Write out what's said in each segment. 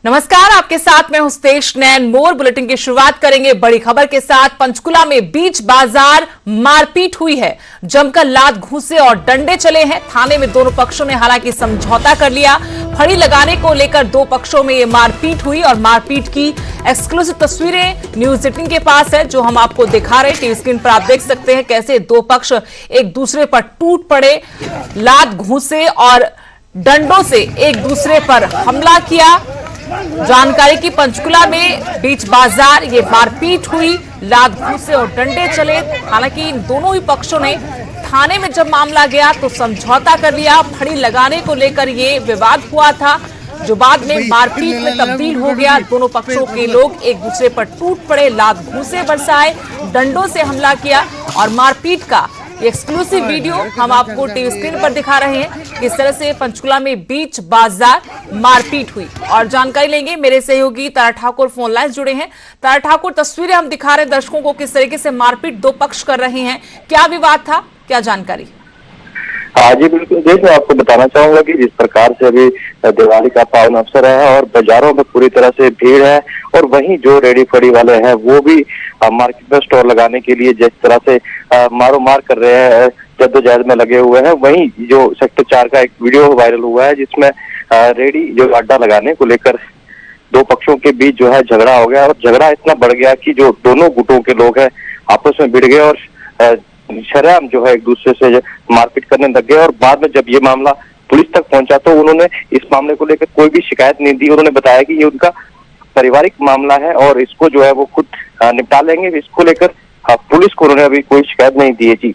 नमस्कार, आपके साथ मैं हुस्तेश नैन मोर। बुलेटिन की शुरुआत करेंगे बड़ी खबर के साथ। पंचकुला में बीच बाजार मारपीट हुई है। जमकर लात घूंसे और डंडे चले हैं। थाने में दोनों पक्षों ने हालांकि समझौता कर लिया। फड़ी लगाने को लेकर दो पक्षों में ये मारपीट हुई और मारपीट की एक्सक्लूसिव तस्वीरें न्यूज 18 के पास है, जो हम आपको दिखा रहे हैं। टीवी स्क्रीन पर आप देख सकते हैं कैसे दो पक्ष एक दूसरे पर टूट पड़े, लात घूंसे और डंडों से एक दूसरे पर हमला किया। जानकारी की पंचकुला में बीच बाजार ये मारपीट हुई, लात घूंसे और डंडे चले। हालांकि इन दोनों ही पक्षों ने थाने में जब मामला गया तो समझौता कर लिया। फड़ी लगाने को लेकर ये विवाद हुआ था, जो बाद में मारपीट में तब्दील हो गया। दोनों पक्षों के लोग एक दूसरे पर टूट पड़े, लात घूंसे बरसाए, डंडों से हमला किया और मारपीट का एक्सक्लूसिव वीडियो हम आपको टीवी स्क्रीन पर दिखा रहे हैं। किस तरह से पंचकुला में बीच बाजार मारपीट हुई और जानकारी लेंगे। मेरे सहयोगी तारा ठाकुर फोन लाइन जुड़े हैं। तारा ठाकुर, तस्वीरें हम दिखा रहे हैं दर्शकों को, किस तरीके से मारपीट दो पक्ष कर रहे हैं, क्या विवाद था, क्या जानकारी? हाँ जी बिल्कुल, देखिए आपको बताना चाहूंगा कि जिस प्रकार से अभी दिवाली का पावन अवसर है और बाजारों में पूरी तरह से भीड़ है, और वहीं जो रेडी फड़ी वाले हैं वो भी मार्केट में स्टॉल लगाने के लिए जिस तरह से मारो मार कर रहे हैं, जद्दोजहद में लगे हुए हैं। वहीं जो सेक्टर 4 का एक वीडियो वायरल हुआ है जिसमें रेडी जो अड्डा लगाने को लेकर दो पक्षों के बीच जो है झगड़ा हो गया, और झगड़ा इतना बढ़ गया कि जो दोनों गुटों के लोग हैं आपस में भिड़ गए और शरेआम जो है एक दूसरे से मारपीट करने लग गए। और बाद में जब ये मामला पुलिस तक पहुंचा तो उन्होंने इस मामले को लेकर कोई भी शिकायत नहीं दी। उन्होंने बताया कि ये उनका पारिवारिक मामला है और इसको जो है वो खुद निपटा लेंगे। इसको लेकर पुलिस को उन्होंने अभी कोई शिकायत नहीं दी है। जी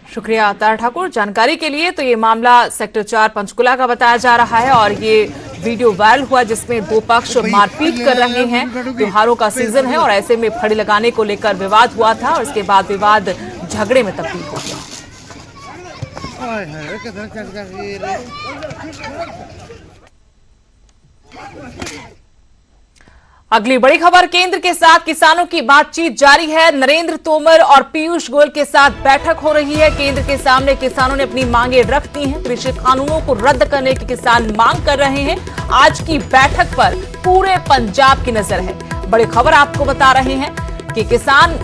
शुक्रिया तारा ठाकुर जानकारी के लिए। तो ये मामला सेक्टर 4 पंचकुला का बताया जा रहा है और ये वीडियो वायरल हुआ जिसमें दो पक्ष मारपीट कर रहे हैं। त्योहारों का सीजन है और ऐसे में फड़ी लगाने को लेकर विवाद हुआ था और इसके बाद विवाद झगड़े में तब्दील हो गया। अगली बड़ी खबर, केंद्र के साथ किसानों की बातचीत जारी है। नरेंद्र तोमर और पीयूष गोयल के साथ बैठक हो रही है। केंद्र के सामने किसानों ने अपनी मांगे रख दी हैं। कृषि कानूनों को रद्द करने की किसान मांग कर रहे हैं। आज की बैठक पर पूरे पंजाब की नजर है। बड़ी खबर आपको बता रहे हैं कि किसान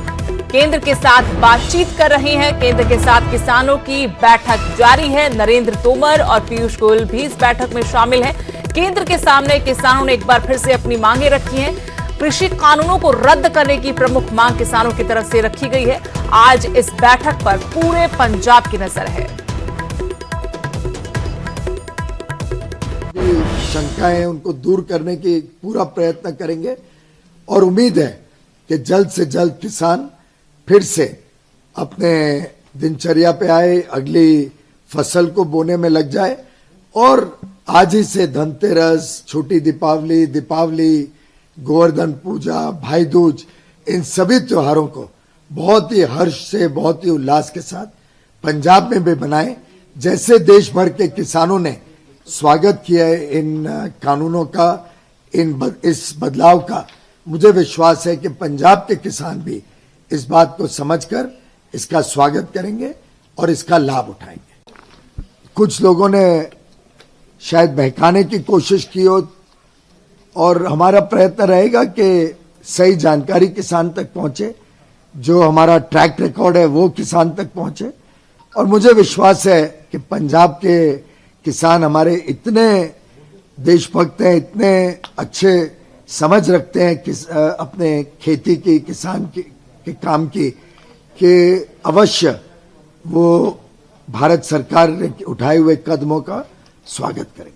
केंद्र के साथ बातचीत कर रहे हैं। केंद्र के साथ किसानों की बैठक जारी है। नरेंद्र तोमर और पीयूष गोयल भी इस बैठक में शामिल हैं। केंद्र के सामने किसानों ने एक बार फिर से अपनी मांगे रखी हैं। कृषि कानूनों को रद्द करने की प्रमुख मांग किसानों की तरफ से रखी गई है। आज इस बैठक पर पूरे पंजाब की नजर है। शंकाएं उनको दूर करने की पूरा प्रयत्न करेंगे और उम्मीद है कि जल्द से जल्द किसान फिर से अपने दिनचर्या पे आए, अगली फसल को बोने में लग जाए। और आज ही से धनतेरस, छोटी दीपावली, दीपावली, गोवर्धन पूजा, भाई दूज, इन सभी त्योहारों को बहुत ही हर्ष से, बहुत ही उल्लास के साथ पंजाब में भी मनाएं। जैसे देश भर के किसानों ने स्वागत किया है इन कानूनों का, इस बदलाव का, मुझे विश्वास है कि पंजाब के किसान भी इस बात को समझकर इसका स्वागत करेंगे और इसका लाभ उठाएंगे। कुछ लोगों ने शायद बहकाने की कोशिश की हो, और हमारा प्रयत्न रहेगा कि सही जानकारी किसान तक पहुंचे, जो हमारा ट्रैक रिकॉर्ड है वो किसान तक पहुंचे। और मुझे विश्वास है कि पंजाब के किसान हमारे इतने देशभक्त हैं, इतने अच्छे समझ रखते हैं अपने खेती की, किसान के काम की, कि अवश्य वो भारत सरकार ने उठाए हुए कदमों का स्वागत करेंगे।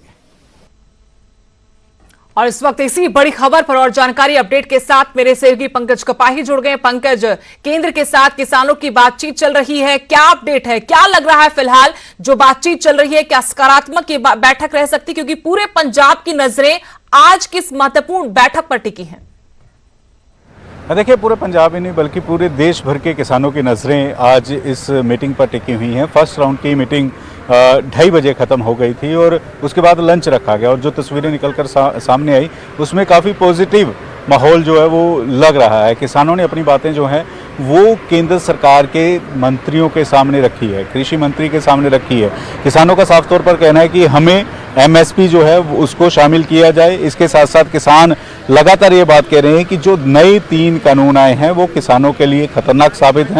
और इस वक्त इसी बड़ी खबर पर और जानकारी अपडेट के साथ मेरे सहयोगी पंकज कपाही जुड़ गए। पंकज, केंद्र के साथ किसानों की बातचीत चल रही है, क्या अपडेट है, क्या लग रहा है फिलहाल जो बातचीत चल रही है, क्या सकारात्मक ये बैठक रह सकती, क्योंकि पूरे पंजाब की नजरें आज किस महत्वपूर्ण बैठक पर टिकी हैं? देखिए, पूरे पंजाब ही नहीं बल्कि पूरे देश भर के किसानों की नज़रें आज इस मीटिंग पर टिकी हुई हैं। फर्स्ट राउंड की मीटिंग 2:30 बजे ख़त्म हो गई थी और उसके बाद लंच रखा गया, और जो तस्वीरें निकलकर सामने आई उसमें काफ़ी पॉजिटिव माहौल जो है वो लग रहा है। किसानों ने अपनी बातें जो हैं वो केंद्र सरकार के मंत्रियों के सामने रखी है, कृषि मंत्री के सामने रखी है। किसानों का साफ तौर पर कहना है कि हमें MSP जो है उसको शामिल किया जाए। इसके साथ साथ किसान लगातार ये बात कह रहे हैं कि जो नए 3 कानून आए हैं वो किसानों के लिए खतरनाक साबित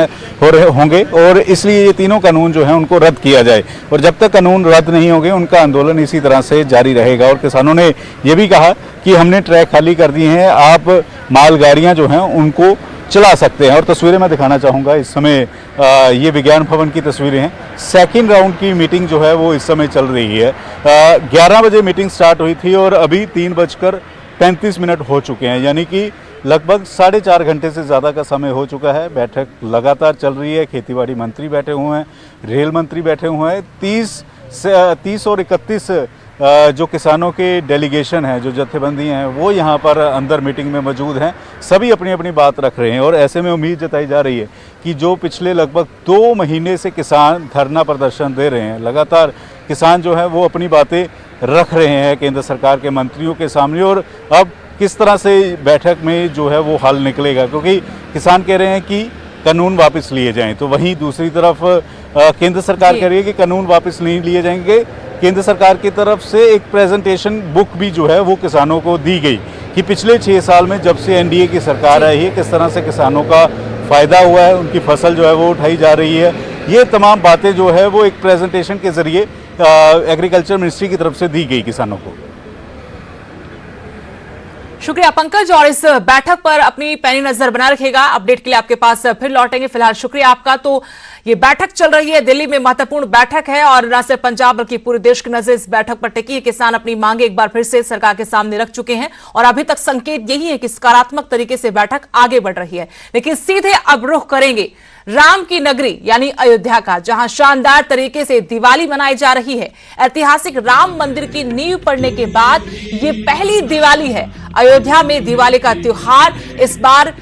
होंगे और इसलिए ये तीनों कानून जो हैं उनको रद्द किया जाए। और जब तक कानून रद्द नहीं होंगे उनका आंदोलन इसी तरह से जारी रहेगा। और किसानों ने ये भी कहा कि हमने ट्रैक खाली कर दिए हैं, आप मालगाड़ियाँ जो हैं उनको चला सकते हैं। और तस्वीरें मैं दिखाना चाहूँगा, इस समय ये विज्ञान भवन की तस्वीरें हैं। सेकंड राउंड की मीटिंग जो है वो इस समय चल रही है। 11 बजे मीटिंग स्टार्ट हुई थी और अभी 3:35 हो चुके हैं, यानी कि लगभग 4.5 घंटे से ज़्यादा का समय हो चुका है। बैठक लगातार चल रही है। खेतीबाड़ी मंत्री बैठे हुए हैं, रेल मंत्री बैठे हुए हैं। 30 और 31 जो किसानों के डेलीगेशन हैं, जो जत्थेबंदी हैं, वो यहाँ पर अंदर मीटिंग में मौजूद हैं। सभी अपनी अपनी बात रख रहे हैं और ऐसे में उम्मीद जताई जा रही है कि जो पिछले लगभग 2 महीने से किसान धरना प्रदर्शन दे रहे हैं, लगातार किसान जो है वो अपनी बातें रख रहे हैं केंद्र सरकार के मंत्रियों के सामने। और अब किस तरह से बैठक में जो है वो हल निकलेगा, क्योंकि किसान कह रहे हैं कि कानून वापस लिए जाएं, तो वहीं दूसरी तरफ केंद्र सरकार कह रही है कि कानून वापस नहीं लिए जाएंगे। केंद्र सरकार की तरफ से एक प्रेजेंटेशन बुक भी जो है वो किसानों को दी गई कि पिछले 6 साल में जब से एनडीए की सरकार आई है किस तरह से किसानों का फ़ायदा हुआ है, उनकी फसल जो है वो उठाई जा रही है। ये तमाम बातें जो है वो एक प्रेजेंटेशन के ज़रिए एग्रीकल्चर मिनिस्ट्री की तरफ से दी गई किसानों को। शुक्रिया पंकज, और इस बैठक पर अपनी पैनी नजर बना रखिएगा। अपडेट के लिए आपके पास फिर लौटेंगे। फिलहाल शुक्रिया आपका। तो ये बैठक चल रही है, दिल्ली में महत्वपूर्ण बैठक है और न सिर्फ पंजाब बल्कि पूरे देश की नजर इस बैठक पर टिकी है। किसान अपनी मांगे एक बार फिर से सरकार के सामने रख चुके हैं और अभी तक संकेत यही है कि सकारात्मक तरीके से बैठक आगे बढ़ रही है। लेकिन सीधे अब रुख करेंगे राम की नगरी यानी अयोध्या का, जहां शानदार तरीके से दिवाली मनाई जा रही है। ऐतिहासिक राम मंदिर की नींव पड़ने के बाद ये पहली दिवाली है। अयोध्या में दिवाली का त्योहार इस बार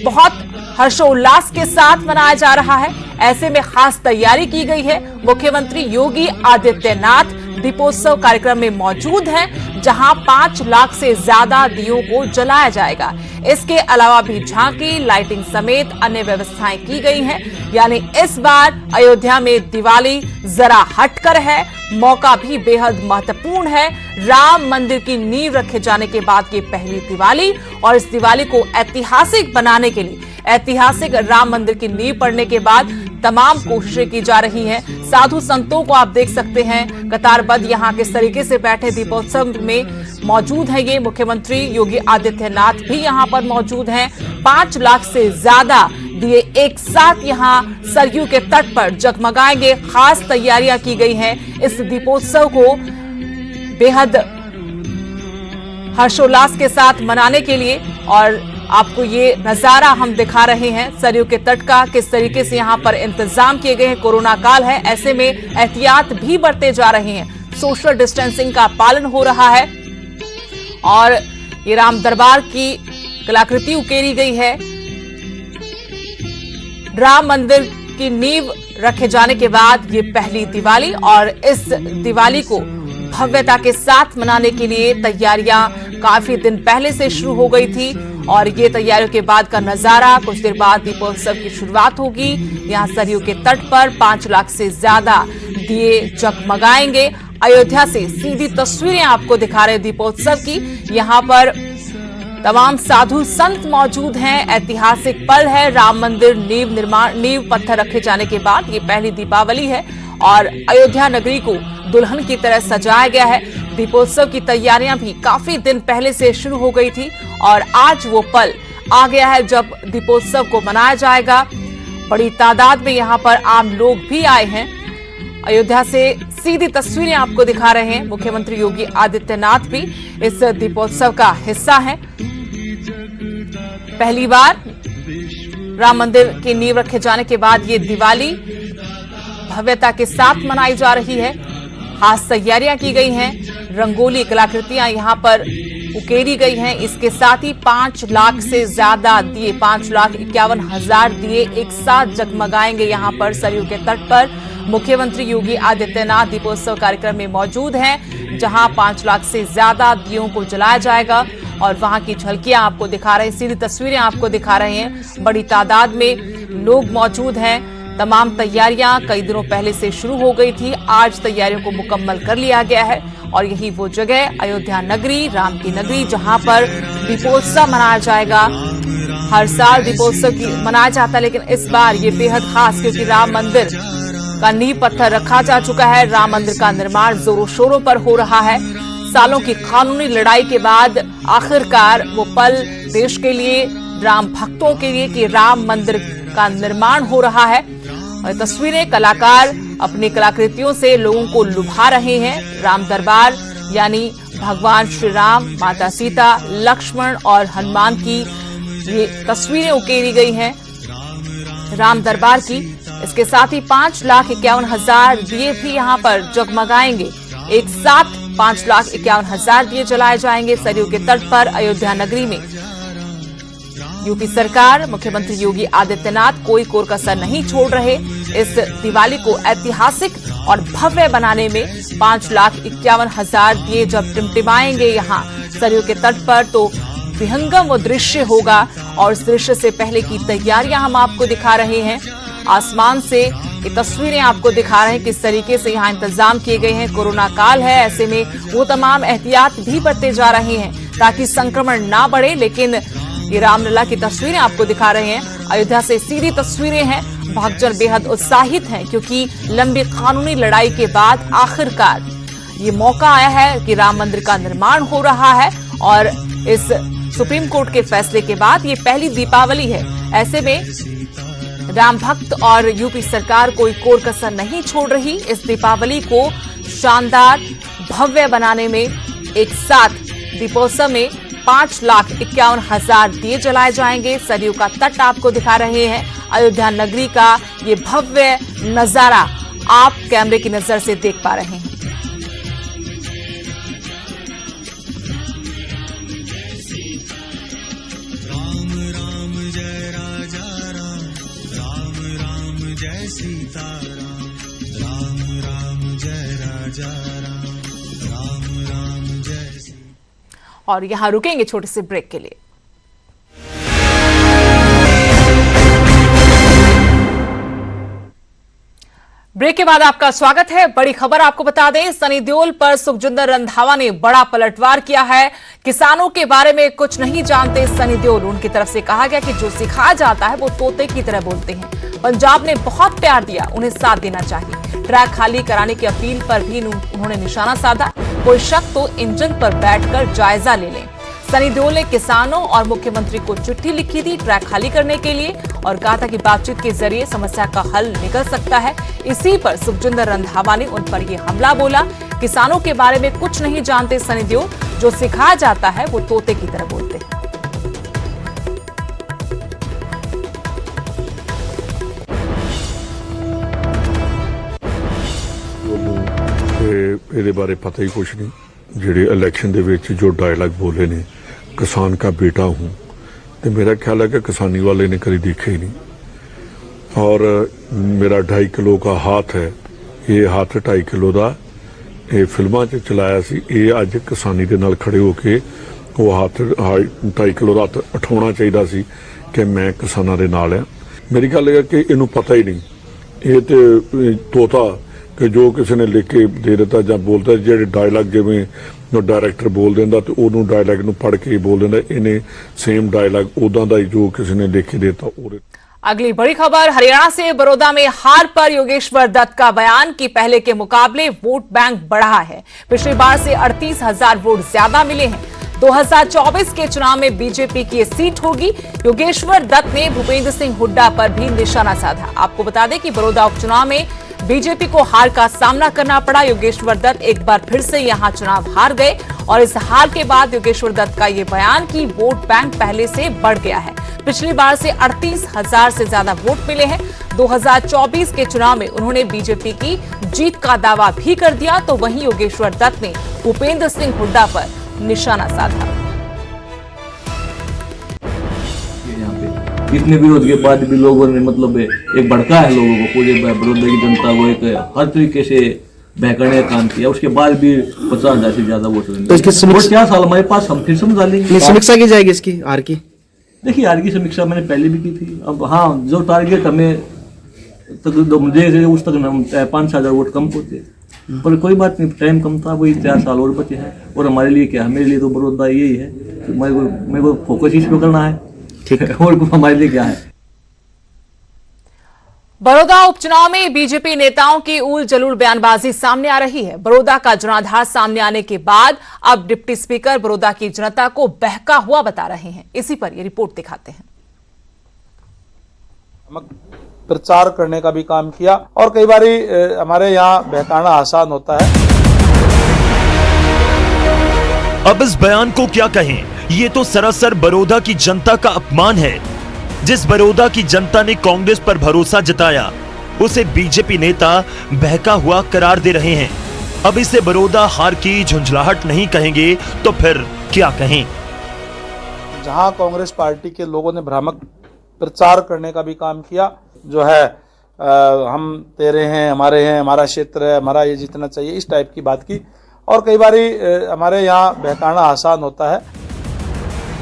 बहुत हर्षोल्लास के साथ मनाया जा रहा है। ऐसे में खास तैयारी की गई है। मुख्यमंत्री योगी आदित्यनाथ दीपोत्सव कार्यक्रम में मौजूद हैं, जहां 5 लाख से ज्यादा दियों को जलाया जाएगा। इसके अलावा भी झांकी, लाइटिंग समेत अन्य व्यवस्थाएं की गई हैं। यानी इस बार अयोध्या में दिवाली जरा हटकर है, मौका भी बेहद महत्वपूर्ण है। राम मंदिर की नींव रखे जाने के बाद ये पहली दिवाली और इस दिवाली को ऐतिहासिक बनाने के लिए ऐतिहासिक राम मंदिर की नींव पड़ने के बाद तमाम कोशिशें की जा रही हैं। साधु संतों को आप देख सकते हैं कतारबद्ध यहाँ किस तरीके से बैठे दीपोत्सव में मौजूद है। ये मुख्यमंत्री योगी आदित्यनाथ भी यहाँ पर मौजूद हैं। 5 लाख से ज्यादा दिए एक साथ यहाँ सरयू के तट पर जगमगाएंगे। खास तैयारियां की गई हैं इस दीपोत्सव को बेहद हर्षोल्लास के साथ मनाने के लिए। और आपको ये नजारा हम दिखा रहे हैं सरयू के तट का, किस तरीके से यहाँ पर इंतजाम किए गए हैं। कोरोना काल है, ऐसे में एहतियात भी बरते जा रहे हैं। सोशल डिस्टेंसिंग का पालन हो रहा है और ये राम दरबार की कलाकृति उकेरी गई है। राम मंदिर की नींव रखे जाने के बाद ये पहली दिवाली और इस दिवाली को भव्यता के साथ मनाने के लिए तैयारियां काफी दिन पहले से शुरू हो गई थी और ये तैयारियों के बाद का नजारा। कुछ देर बाद दीपोत्सव की शुरुआत होगी। यहाँ सरयू के तट पर 5 लाख से ज्यादा दिए जगमगाएंगे। अयोध्या से सीधी तस्वीरें आपको दिखा रहे दीपोत्सव की। यहाँ पर तमाम साधु संत मौजूद हैं। ऐतिहासिक पल है। राम मंदिर नींव पत्थर रखे जाने के बाद ये पहली दीपावली है और अयोध्या नगरी को दुल्हन की तरह सजाया गया है। दीपोत्सव की तैयारियां भी काफी दिन पहले से शुरू हो गई थी और आज वो पल आ गया है जब दीपोत्सव को मनाया जाएगा। बड़ी तादाद में यहाँ पर आम लोग भी आए हैं। अयोध्या से सीधी तस्वीरें आपको दिखा रहे हैं। मुख्यमंत्री योगी आदित्यनाथ भी इस दीपोत्सव का हिस्सा हैं। पहली बार राम मंदिर की नींव रखे जाने के बाद ये दिवाली भव्यता के साथ मनाई जा रही है। खास तैयारियां की गई हैं। रंगोली कलाकृतियां यहाँ पर उकेरी गई हैं। इसके साथ ही 5 लाख से ज्यादा दिए 5,51,000 दिए एक साथ जगमगाएंगे यहाँ पर सरयू के तट पर। मुख्यमंत्री योगी आदित्यनाथ दीपोत्सव कार्यक्रम में मौजूद हैं, जहां 5 लाख से ज्यादा दियों को जलाया जाएगा और वहां की झलकियां आपको दिखा रहे हैं। सीधी तस्वीरें आपको दिखा रहे हैं। बड़ी तादाद में लोग मौजूद हैं। तमाम तैयारियां कई दिनों पहले से शुरू हो गई थी। आज तैयारियों को मुकम्मल कर लिया गया है और यही वो जगह अयोध्या नगरी, राम की नगरी, जहां पर दीपोत्सव मनाया जाएगा। हर साल दीपोत्सव मनाया जाता है, लेकिन इस बार ये बेहद खास, क्योंकि राम मंदिर का नींव पत्थर रखा जा चुका है। राम मंदिर का निर्माण जोरों शोरों पर हो रहा है। सालों की कानूनी लड़ाई के बाद आखिरकार वो पल देश के लिए, राम भक्तों के लिए, कि राम मंदिर का निर्माण हो रहा है। और तस्वीरें कलाकार अपनी कलाकृतियों से लोगों को लुभा रहे हैं। राम दरबार यानी भगवान श्री राम, माता सीता, लक्ष्मण और हनुमान की ये तस्वीरें उकेरी गई हैं राम दरबार की। इसके साथ ही 5,51,000 दिए भी यहां पर जगमगाएंगे। एक साथ 5,51,000 दिए जलाए जाएंगे सरयू के तट पर अयोध्या नगरी में। यूपी सरकार, मुख्यमंत्री योगी आदित्यनाथ कोई कोर कसर नहीं छोड़ रहे। इस दिवाली को ऐतिहासिक और भव्य बनाने में 5,51,000 दिए जब टिमटिमाएंगे यहां सरयू के तट पर, तो विहंगम वो दृश्य होगा। और इस दृश्य से पहले की तैयारियां हम आपको दिखा रहे हैं। आसमान से ये तस्वीरें आपको दिखा रहे हैं किस तरीके से यहाँ इंतजाम किए गए हैं। कोरोना काल है, ऐसे में वो तमाम एहतियात भी बरते जा रहे हैं ताकि संक्रमण ना बढ़े। लेकिन ये रामलला की तस्वीरें आपको दिखा रहे हैं। अयोध्या से सीधी तस्वीरें हैं। भक्तजन बेहद उत्साहित हैं, क्योंकि लंबी कानूनी लड़ाई के बाद आखिरकार ये मौका आया है कि राम मंदिर का निर्माण हो रहा है। और इस सुप्रीम कोर्ट के फैसले के बाद ये पहली दीपावली है। ऐसे में राम भक्त और यूपी सरकार कोई कोर कसर नहीं छोड़ रही। इस दीपावली को शानदार भव्य बनाने में एक साथ दीपोत्सव में 5,51,000 दिए जलाए जाएंगे। सरयू का तट आपको दिखा रहे हैं। अयोध्या नगरी का ये भव्य नजारा आप कैमरे की नजर से देख पा रहे हैं। और यहां रुकेंगे छोटे से ब्रेक के लिए। ब्रेक के बाद आपका स्वागत है। बड़ी खबर आपको बता दें, सनी देओल पर सुखजिंदर रंधावा ने बड़ा पलटवार किया है। किसानों के बारे में कुछ नहीं जानते सनी देओल। उनकी तरफ से कहा गया कि जो सिखाया जाता है वो तोते की तरह बोलते हैं। पंजाब ने बहुत प्यार दिया, उन्हें साथ देना चाहिए। ट्रैक खाली कराने की अपील पर भी उन्होंने निशाना साधा। कोई शक तो इंजन पर बैठकर जायजा ले लें। सनी देओल ने किसानों और मुख्यमंत्री को चिट्ठी लिखी थी ट्रैक खाली करने के लिए और कहा था कि बातचीत के जरिए समस्या का हल निकल सकता है। इसी पर सुखजिंदर रंधावा ने उन पर यह हमला बोला। किसानों के बारे में कुछ नहीं जानते सनी देओल, जो सिखाया जाता है वो तोते की तरह बोलते हैं। ਇਹਦੇ ਬਾਰੇ ਪਤਾ ਹੀ ਕੁਛ ਨਹੀਂ। ਜਿਹੜੇ ਇਲੈਕਸ਼ਨ ਦੇ ਵਿੱਚ ਜੋ ਡਾਇਲੌਗ ਬੋਲੇ ਨੇ, किसान का बेटा हूँ, तो मेरा ख्याल है कि किसानी वाले ने कभी देखे ही नहीं। और मेरा 2.5 किलो का हाथ है, ये हाथ 2.5 किलो का ये फिल्मां च चलाया सी। ये अज किसानी के नाल खड़े होके वो हाथ 2.5 किलो का हाथ उठाना चाहिए सी कि मैं किसानों के नाल है। मेरी गल है कि इनू पता ही नहीं। ये तो तोता कि जो किसी ने लिख के दे देता ਜਾਂ बोलता, ਜਿਹੜੇ डायलॉग जिवें डायरैक्टर बोल देंदा तो ਉਹਨੂੰ डायलॉग ਨੂੰ पढ़ के बोल देंदा। इन्हें सेम डायलॉग उदा ਦਾ जो किसी ने लिख के देता। अगली बड़ी खबर, हरियाणा से बड़ौदा में हार पर योगेश्वर दत्त का बयान कि पहले के मुकाबले वोट बैंक बढ़ा है। पिछली बार से 38,000 वोट ज्यादा मिले हैं। 2024 के चुनाव में बीजेपी की सीट होगी। योगेश्वर दत्त ने भूपेंद्र सिंह हुड्डा पर भी निशाना साधा। आपको बता दें कि बड़ौदा उपचुनाव में बीजेपी को हार का सामना करना पड़ा। योगेश्वर दत्त एक बार फिर से यहां चुनाव हार गए और इस हार के बाद योगेश्वर दत्त का यह बयान कि वोट बैंक पहले से बढ़ गया है। पिछली बार से 38,000 से ज्यादा वोट मिले हैं। 2024 के चुनाव में उन्होंने बीजेपी की जीत का दावा भी कर दिया। तो वहीं योगेश्वर दत्त ने भूपेंद्र सिंह हुड्डा पर निशाना साधा। इतने विरोध के बाद भी लोगों ने मतलब एक भड़का है लोगों को, पूरे बड़ौदा की जनता को एक हर तरीके से बहकाने का काम किया। उसके बाद भी 50,000 से ज्यादा वोट तो इसकी क्या साल हमारे पास, हम फिर समझा लेंगे। समीक्षा की जाएगी इसकी आर की। देखिए आर की समीक्षा मैंने पहले भी की थी। अब हाँ, जो टारगेट हमें तक मुझे उस तक 5-6 हजार वोट कम होते, पर कोई बात नहीं, टाइम कम था, वही 4 साल और बचे हैं। और हमारे लिए क्या है, मेरे लिए तो बड़ौदा यही है, तो मेरे को फोकस इस पे करना है, ठीक है, और हमारे लिए क्या है। बड़ौदा उपचुनाव में बीजेपी नेताओं की उल जलूल बयानबाजी सामने आ रही है। बड़ौदा का जनाधार सामने आने के बाद अब डिप्टी स्पीकर बड़ौदा की जनता को बहका हुआ बता रहे हैं। इसी पर ये रिपोर्ट दिखाते हैं। प्रचार करने का भी काम किया और कई बार हमारे यहाँ बहकाना आसान होता है। अब इस बयान को क्या कहें, ये तो सरासर बड़ौदा की जनता का अपमान है। जिस बड़ौदा की जनता ने कांग्रेस पर भरोसा जताया, उसे बीजेपी नेता बहका हुआ करार दे रहे हैं। अब इसे बड़ौदा हार की झुंझलाहट नहीं कहेंगे तो फिर क्या कहें। जहां कांग्रेस पार्टी के लोगों ने भ्रामक प्रचार करने का भी काम किया, जो है हम तेरे हैं, हमारा क्षेत्र है, हमारा ये जीतना चाहिए, इस टाइप की बात की। और कई बार हमारे यहाँ बहकाना आसान होता है।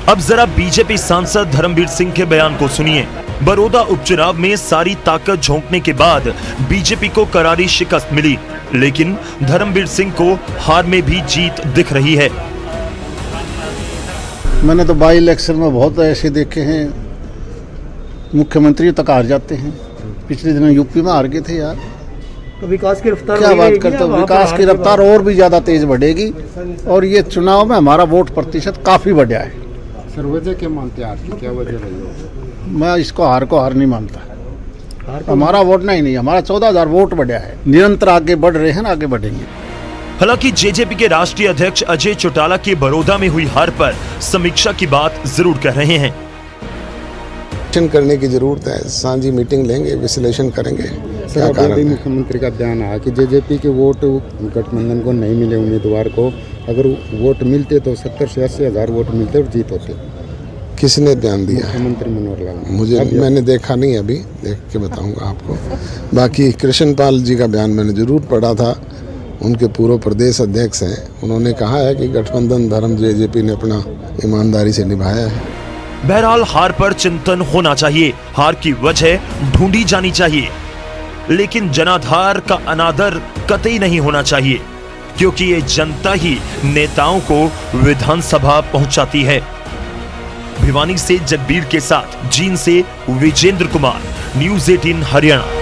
अब जरा बीजेपी सांसद धर्मवीर सिंह के बयान को सुनिए। बड़ौदा उपचुनाव में सारी ताकत झोंकने के बाद बीजेपी को करारी शिकस्त मिली, लेकिन धर्मवीर सिंह को हार में भी जीत दिख रही है। मैंने तो बाई इलेक्शन में बहुत ऐसे देखे हैं, मुख्यमंत्री तक हार जाते हैं। पिछले दिनों यूपी में हार गए थे यार। तो विकास की रफ्तार क्या बात करते हो, विकास की रफ्तार और भी ज्यादा तेज बढ़ेगी और ये चुनाव में हमारा वोट प्रतिशत काफी बढ़ा है। सर वजह क्या मानते हैं, हार की क्या वजह रही है? मैं इसको हार को हार नहीं मानता। हमारा वोट नहीं, हमारा 14,000 वोट बढ़ा है। निरंतर आगे बढ़ रहे हैं, आगे बढ़ेंगे। हालांकि जेजेपी के राष्ट्रीय अध्यक्ष अजय चौटाला की बड़ौदा में हुई हार पर समीक्षा की बात जरूर कर रहे हैं। करने की जरूरत है, सांझी मीटिंग लेंगे, विश्लेषण करेंगे। सर अभी मुख्यमंत्री का बयान आया कि जेजेपी के वोट गठबंधन को नहीं मिले उम्मीदवार को, अगर वोट मिलते तो 70 से 80 हजार वोट मिलते और जीत होते। किसने बयान दिया? मुख्यमंत्री मनोहर लाल। मुझे, मैंने देखा नहीं, अभी देख के बताऊंगा आपको। बाकी कृष्णपाल जी का बयान मैंने जरूर पढ़ा था, उनके पूर्व प्रदेश अध्यक्ष हैं, उन्होंने कहा है कि गठबंधन धर्म जेजेपी ने अपना ईमानदारी से निभाया है। बहरहाल हार पर चिंतन होना चाहिए, हार की वजह ढूंढी जानी चाहिए, लेकिन जनाधार का अनादर कतई नहीं होना चाहिए, क्योंकि ये जनता ही नेताओं को विधानसभा पहुंचाती है। भिवानी से जगबीर के साथ जींद से विजेंद्र कुमार, न्यूज़ 18 हरियाणा।